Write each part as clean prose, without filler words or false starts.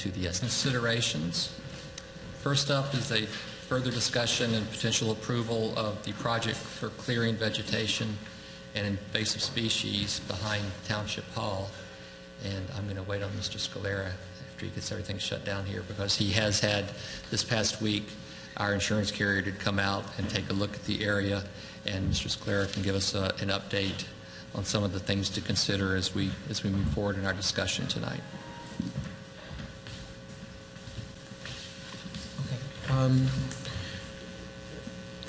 to the considerations. First up is a further discussion and potential approval of the project for clearing vegetation and invasive species behind Township Hall. And I'm going to wait on Mr. Scalera after he gets everything shut down here, because he has had this past week our insurance carrier to come out and take a look at the area, and Mr. Scalera can give us an update on some of the things to consider as we move forward in our discussion tonight. Okay.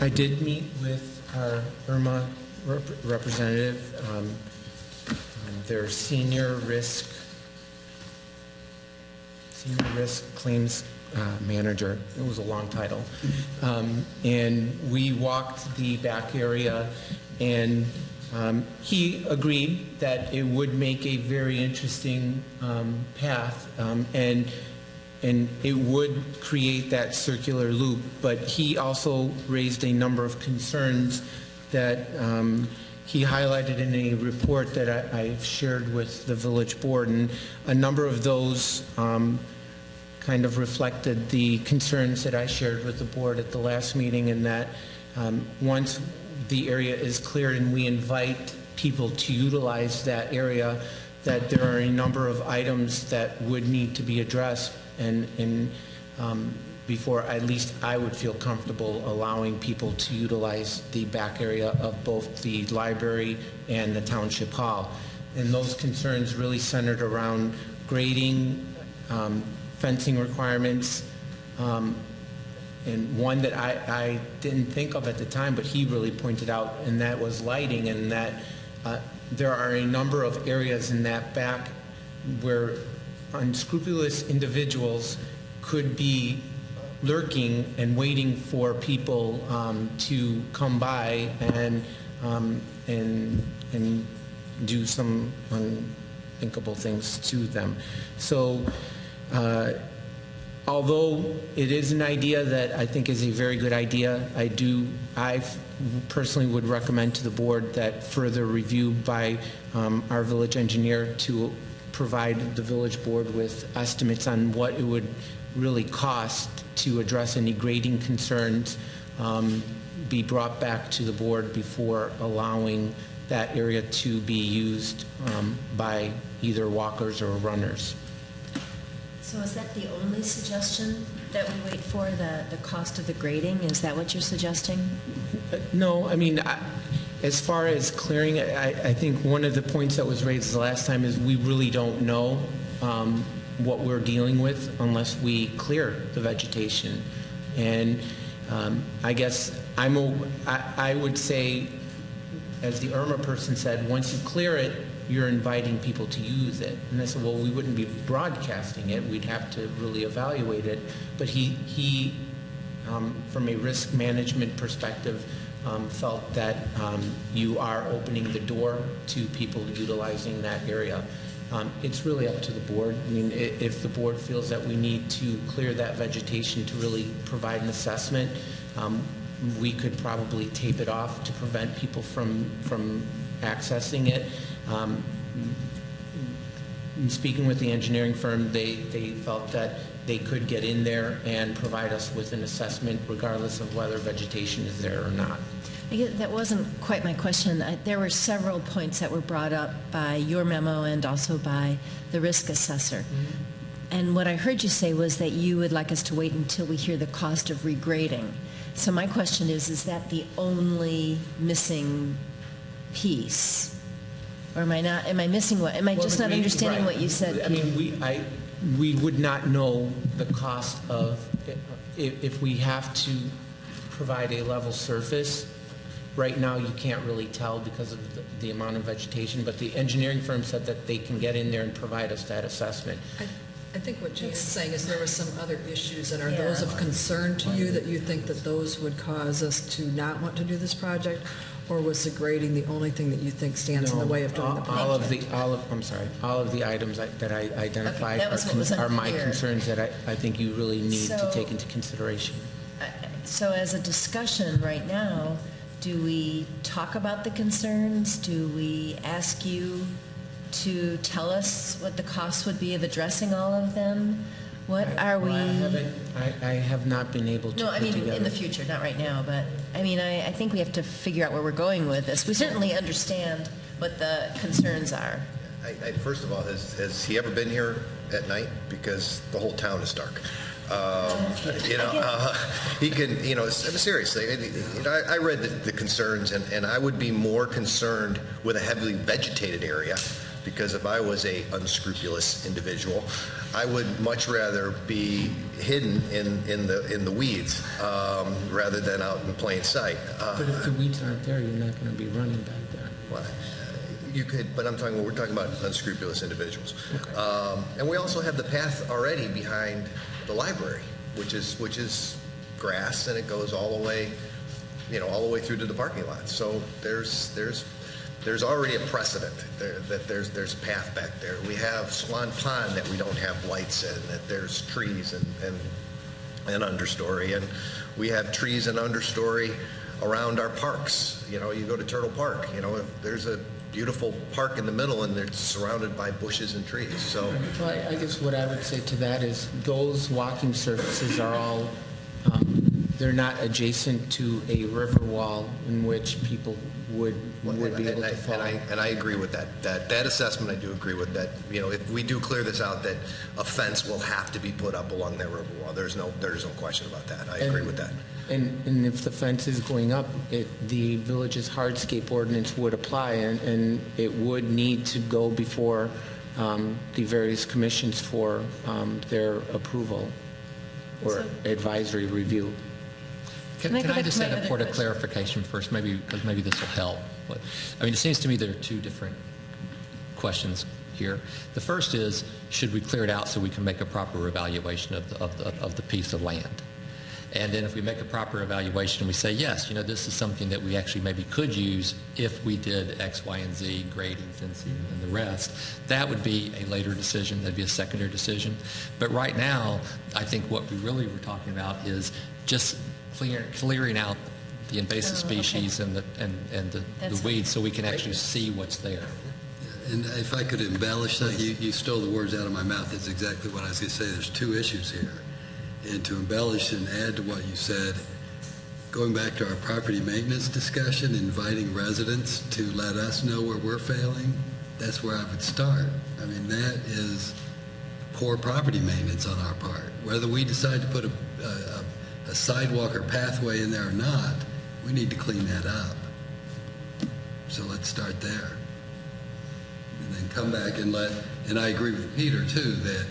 I did meet with our IRMA representative, their senior risk claims manager. It was a long title. And we walked the back area, and he agreed that it would make a very interesting path, and it would create that circular loop. But he also raised a number of concerns that he highlighted in a report that I shared with the village board, and a number of those kind of reflected the concerns that I shared with the board at the last meeting, and that once the area is cleared and we invite people to utilize that area, that there are a number of items that would need to be addressed, and before at least I would feel comfortable allowing people to utilize the back area of both the library and the Township Hall. And those concerns really centered around grading, fencing requirements, and one that I didn't think of at the time, but he really pointed out, and that was lighting, and that there are a number of areas in that back where unscrupulous individuals could be lurking and waiting for people to come by and do some unthinkable things to them. So although it is an idea that I think is a very good idea, I personally would recommend to the board that further review by our village engineer to provide the village board with estimates on what it would really cost to address any grading concerns, be brought back to the board before allowing that area to be used by either walkers or runners. So is that the only suggestion that we wait for, the cost of the grading? Is that what you're suggesting? No, I mean, as far as clearing, I think one of the points that was raised the last time is we really don't know what we're dealing with unless we clear the vegetation. And I guess I would say, as the IRMA person said, once you clear it, you're inviting people to use it. And I said, well, we wouldn't be broadcasting it. We'd have to really evaluate it. But he from a risk management perspective, felt that you are opening the door to people utilizing that area. It's really up to the board. I mean, if the board feels that we need to clear that vegetation to really provide an assessment, we could probably tape it off to prevent people from accessing it. Speaking with the engineering firm, they felt that they could get in there and provide us with an assessment regardless of whether vegetation is there or not. I guess that wasn't quite my question. There were several points that were brought up by your memo and also by the risk assessor. Mm-hmm. And what I heard you say was that you would like us to wait until we hear the cost of regrading. So my question is that the only missing piece? Or am I missing what? Am I just not understanding what you said? I mean, we would not know the cost of, if we have to provide a level surface. Right now, you can't really tell because of the amount of vegetation, but the engineering firm said that they can get in there and provide us that assessment. I think what Jean is saying is there were some other issues, and are those of concern to you, that you think that those would cause us to not want to do this project? Or was the grading the only thing that you think stands in the way of doing the project? All of the items that I identified are my concerns that I think you really need to take into consideration. So as a discussion right now, do we talk about the concerns? Do we ask you to tell us what the cost would be of addressing all of them? What are we? I have not been able to No, I put mean, together. in the future, not right now, but, I mean, I think we have to figure out where we're going with this. We certainly understand what the concerns are. First of all, has he ever been here at night? Because the whole town is dark. He can, seriously, I read the concerns, and I would be more concerned with a heavily vegetated area, because if I was a unscrupulous individual, I would much rather be hidden in the weeds rather than out in plain sight. But if the weeds aren't there, you're not going to be running back there. Well, you could, but we're talking about unscrupulous individuals. Okay. And we also have the path already behind the library, which is grass, and it goes all the way, all the way through to the parking lot. So there's already a precedent that there's a path back there. We have Swan Pond that we don't have lights in, that there's trees and understory, and we have trees and understory around our parks. You go to Turtle Park, if there's a beautiful park in the middle and it's surrounded by bushes and trees. So, Well, I guess what I would say to that is those walking surfaces are all, they're not adjacent to a river wall in which people would be able to follow. and I agree with that. That assessment, I do agree with that. If we do clear this out, that a fence will have to be put up along that river wall. There's no question about that. I agree with that. And if the fence is going up, the village's hardscape ordinance would apply, and it would need to go before the various commissions for their approval or advisory review. Can I go Can I back just to my add a other point of question? clarification first, because maybe this will help. It seems to me there are two different questions here. The first is, should we clear it out so we can make a proper evaluation of the piece of land? And then if we make a proper evaluation and we say, yes, this is something that we actually maybe could use if we did X, Y, and Z, grading, fencing, and the rest, that would be a later decision. That'd be a secondary decision. But right now, I think what we really were talking about is just clearing out the invasive species and the weeds so we can actually see what's there. And if I could embellish that, you stole the words out of my mouth. That's exactly what I was going to say. There's two issues here. And to embellish and add to what you said, going back to our property maintenance discussion, inviting residents to let us know where we're failing, that's where I would start. I mean, that is poor property maintenance on our part. Whether we decide to put a sidewalk or pathway in there or not, we need to clean that up. So let's start there. And then come back and I agree with Peter too, that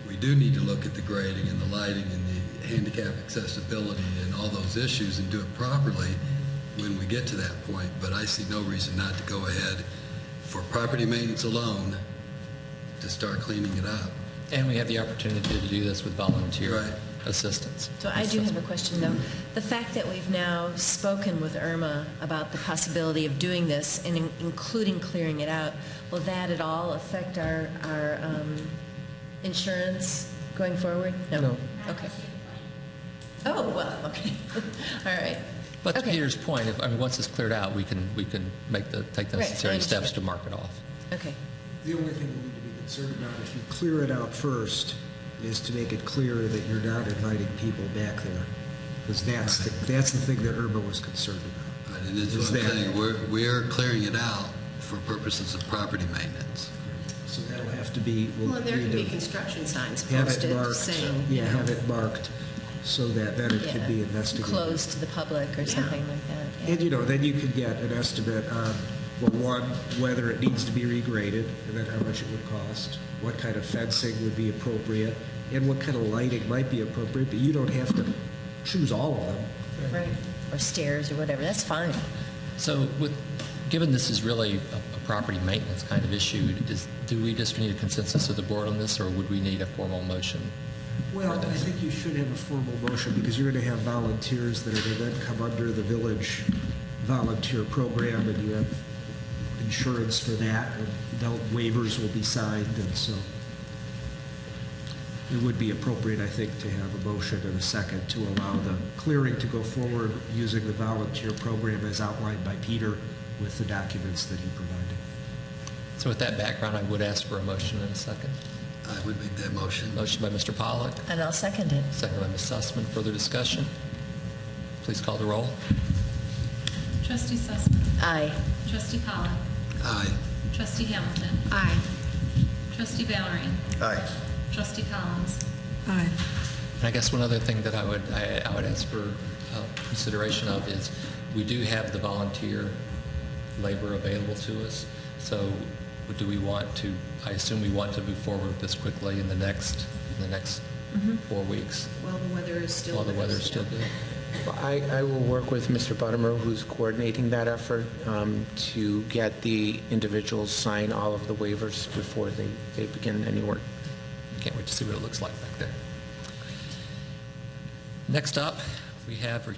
we do need to look at the grading and the lighting and the handicap accessibility and all those issues and do it properly when we get to that point. But I see no reason not to go ahead for property maintenance alone to start cleaning it up. And we have the opportunity to do this with volunteer assistance. So I do have a question, though. The fact that we've now spoken with Irma about the possibility of doing this and including clearing it out, will that at all affect our insurance going forward? No. Okay. Oh, well, okay. All right. But to Okay. Peter's point, once it's cleared out, we can take the Right, I necessary steps understand. to mark it off. Okay. The only thing we need to be concerned about, if you clear it out first, is to make it clear that you're not inviting people back there. Because that's the thing that Irma was concerned about. Right, and that's Is what I'm that- saying. We're clearing it out for purposes of property maintenance. So that'll have to be, we'll Well, there need can be to construction signs have it posted marked. saying, Yeah, have it marked so that then it could be Yeah. investigated. Closed to the public or something like that. yeah. And, then you could get an estimate on, well, one, whether it needs to be regraded, and then how much it would cost, what kind of fencing would be appropriate, and what kind of lighting might be appropriate, but you don't have to choose all of them. Right. Or stairs or whatever. That's fine. So given this is really a property maintenance kind of issue, do we just need a consensus of the board on this, or would we need a formal motion? Well, I think you should have a formal motion, because you're going to have volunteers that are going to then come under the village volunteer program, and you have insurance for that, and waivers will be signed, and so it would be appropriate, I think, to have a motion and a second to allow the clearing to go forward using the volunteer program as outlined by Peter with the documents that he provided. So with that background, I would ask for a motion in a second. I would make that motion. Motion by Mr. Pollock, And I'll second it. second by Ms. Sussman. Further discussion? Please call the roll. Trustee Sussman. Aye. Trustee Pollock. Aye. Trustee Hamilton. Aye. Trustee Valerie. Aye. Trustee Collins. Aye. And I guess one other thing that I would ask for consideration of is we do have the volunteer labor available to us. So do we want to, I assume we want to move forward with this quickly in the next 4 weeks Well, the weather is still. while the with us, weather's still yeah. good? I will work with Mr. Buttimer, who's coordinating that effort, to get the individuals sign all of the waivers before they begin any work. Can't wait to see what it looks like back there. Next up, we have